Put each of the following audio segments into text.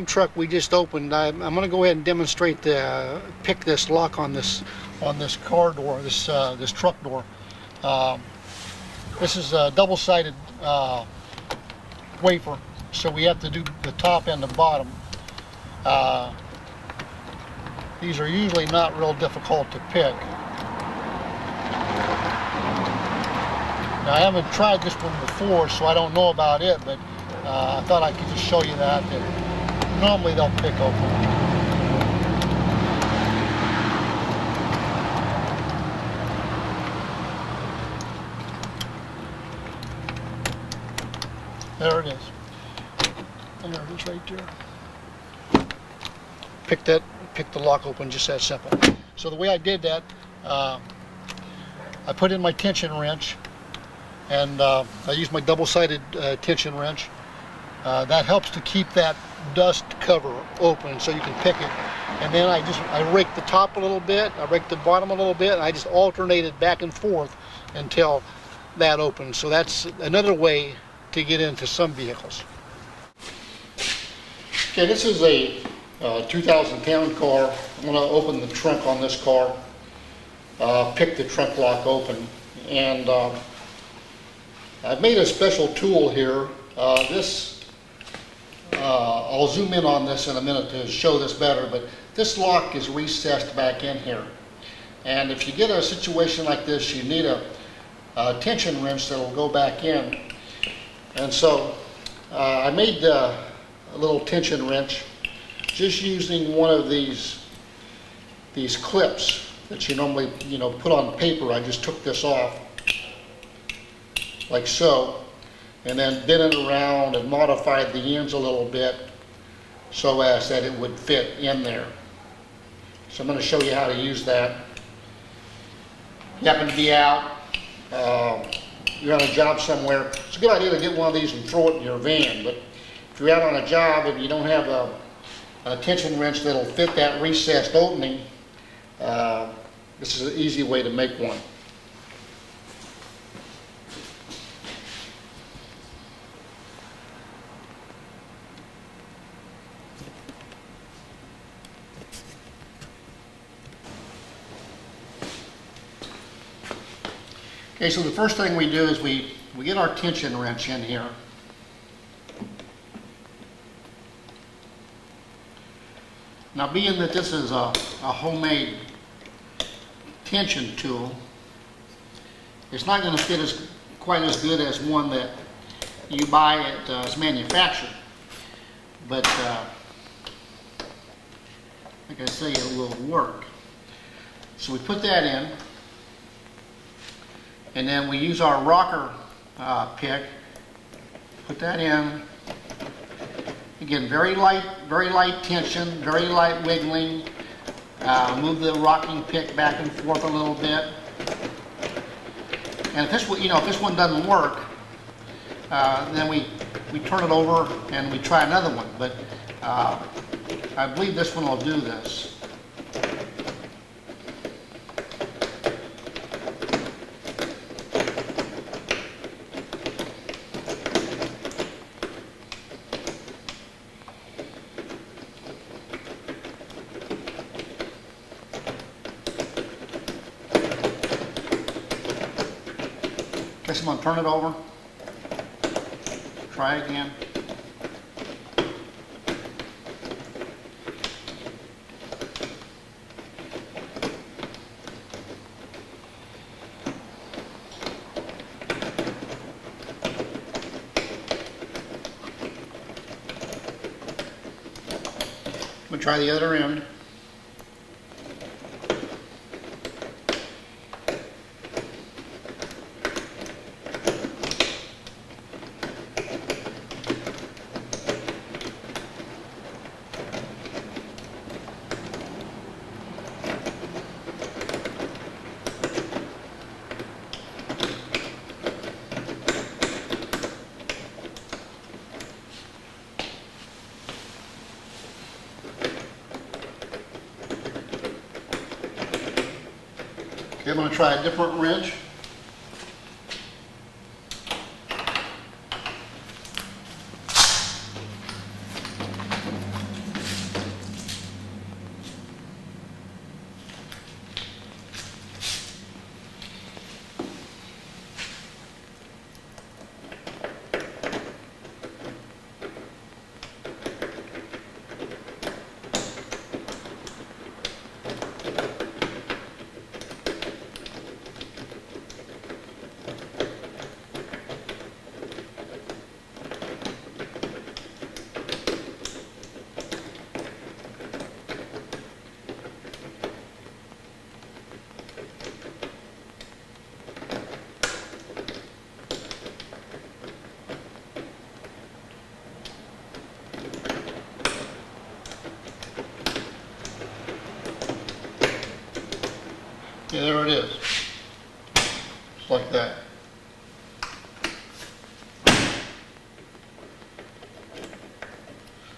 Truck we just opened. I'm going to go ahead and demonstrate the pick this lock on this car door, this truck door. This is a double-sided wafer, so we have to do the top and the bottom. These are usually not real difficult to pick. Now, I haven't tried this one before, so I don't know about it, but I thought I could just show you that normally they'll pick open. There it is. And there it is right there. Pick the lock open, just that simple. So the way I did that, I put in my tension wrench, and I used my double-sided tension wrench. That helps to keep that dust cover open so you can pick it. And then I raked the top a little bit, I raked the bottom a little bit, and I just alternated back and forth until that opens. So that's another way to get into some vehicles. Okay, this is a 2010 car. I'm going to open the trunk on this car, pick the trunk lock open, and I've made a special tool here. I'll zoom in on this in a minute to show this better, but this lock is recessed back in here. And if you get a situation like this, you need a tension wrench that will go back in. And so I made a little tension wrench just using one of these clips that you normally put on paper. I just took this off like so, and then bent it around and modified the ends a little bit so as that it would fit in there. So I'm going to show you how to use that. You happen to be out, you're on a job somewhere, it's a good idea to get one of these and throw it in your van. But if you're out on a job and you don't have a tension wrench that'll fit that recessed opening, this is an easy way to make one. Okay, so the first thing we do is we get our tension wrench in here. Now, being that this is a homemade tension tool, it's not going to fit quite as good as one that you buy as manufactured. But like I say, it will work. So we put that in. And then we use our rocker pick, put that in. Again, very light tension, very light wiggling. Move the rocking pick back and forth a little bit. And if this one doesn't work, then we turn it over and we try another one. But I believe this one will do this. Guess I'm going to turn it over. Try again. I'm going to try the other end. Okay, I'm going to try a different wrench. like that.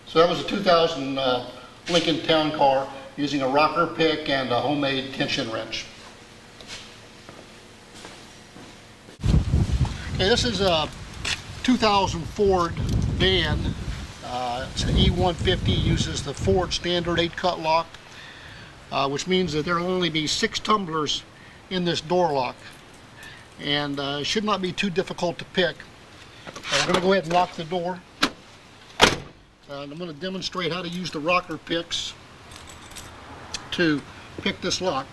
So that was a 2000 Lincoln Town Car using a rocker pick and a homemade tension wrench. Okay, this is a 2000 Ford van. It's an E150, uses the Ford standard 8-cut lock, which means that there will only be 6 tumblers in this door lock, and it should not be too difficult to pick. We're going to go ahead and lock the door. And I'm going to demonstrate how to use the rocker picks to pick this lock.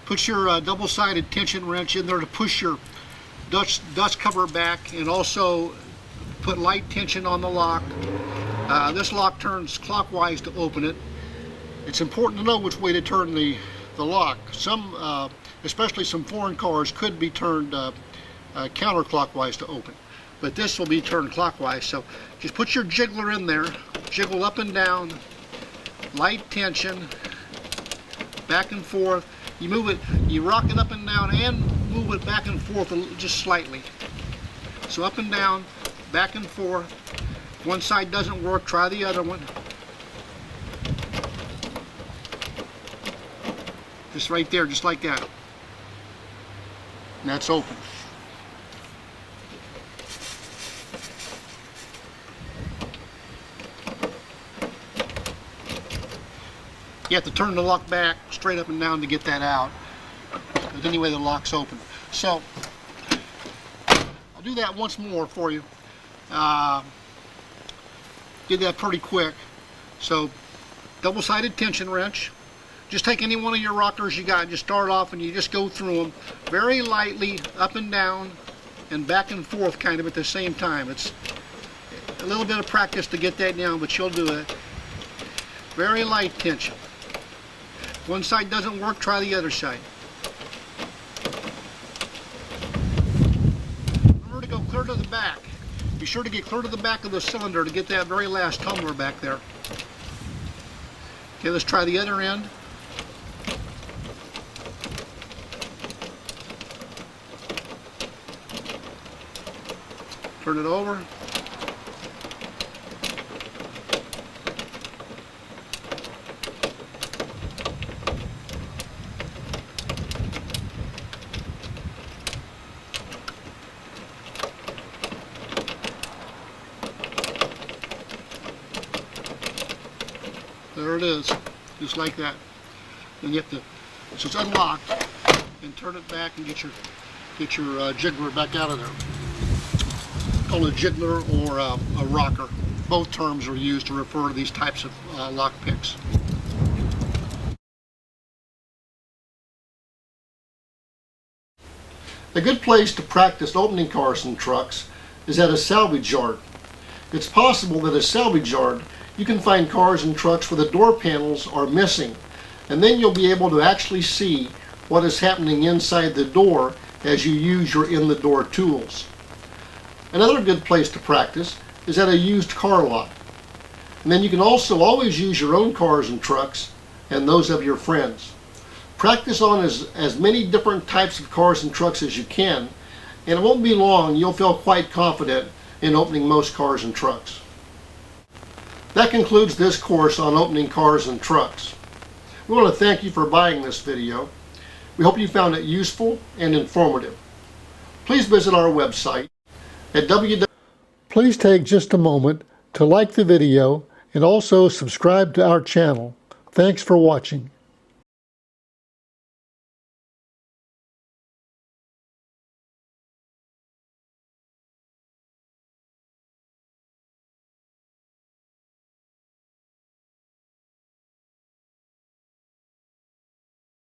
Put your double-sided tension wrench in there to push your dust cover back, and also put light tension on the lock. This lock turns clockwise to open it. It's important to know which way to turn the lock. Some, especially some foreign cars, could be turned counterclockwise to open, but this will be turned clockwise. So just put your jiggler in there, jiggle up and down, light tension, back and forth. You move it, you rock it up and down and move it back and forth just slightly. So up and down, back and forth. If one side doesn't work, try the other one. Just right there, just like that. And that's open. You have to turn the lock back straight up and down to get that out. But anyway, the lock's open. So I'll do that once more for you. Did that pretty quick. So double-sided tension wrench. Just take any one of your rockers you got. Just start off and you just go through them very lightly, up and down and back and forth kind of at the same time. It's a little bit of practice to get that down, but you'll do it. Very light tension. If one side doesn't work, try the other side. Remember to go clear to the back. Be sure to get clear to the back of the cylinder to get that very last tumbler back there. Okay, let's try the other end. Turn it over. There it is, just like that. Then you have to, so it's unlocked, and turn it back and get your jiggler back out of there. It's called a jiggler or a rocker. Both terms are used to refer to these types of lock picks. A good place to practice opening cars and trucks is at a salvage yard. It's possible that at a salvage yard you can find cars and trucks where the door panels are missing, and then you'll be able to actually see what is happening inside the door as you use your in-the-door tools. Another good place to practice is at a used car lot. And then you can also always use your own cars and trucks and those of your friends. Practice on as many different types of cars and trucks as you can, and it won't be long you'll feel quite confident in opening most cars and trucks. That concludes this course on opening cars and trucks. We want to thank you for buying this video. We hope you found it useful and informative. Please visit our website at www. Please take just a moment to like the video and also subscribe to our channel. Thanks for watching.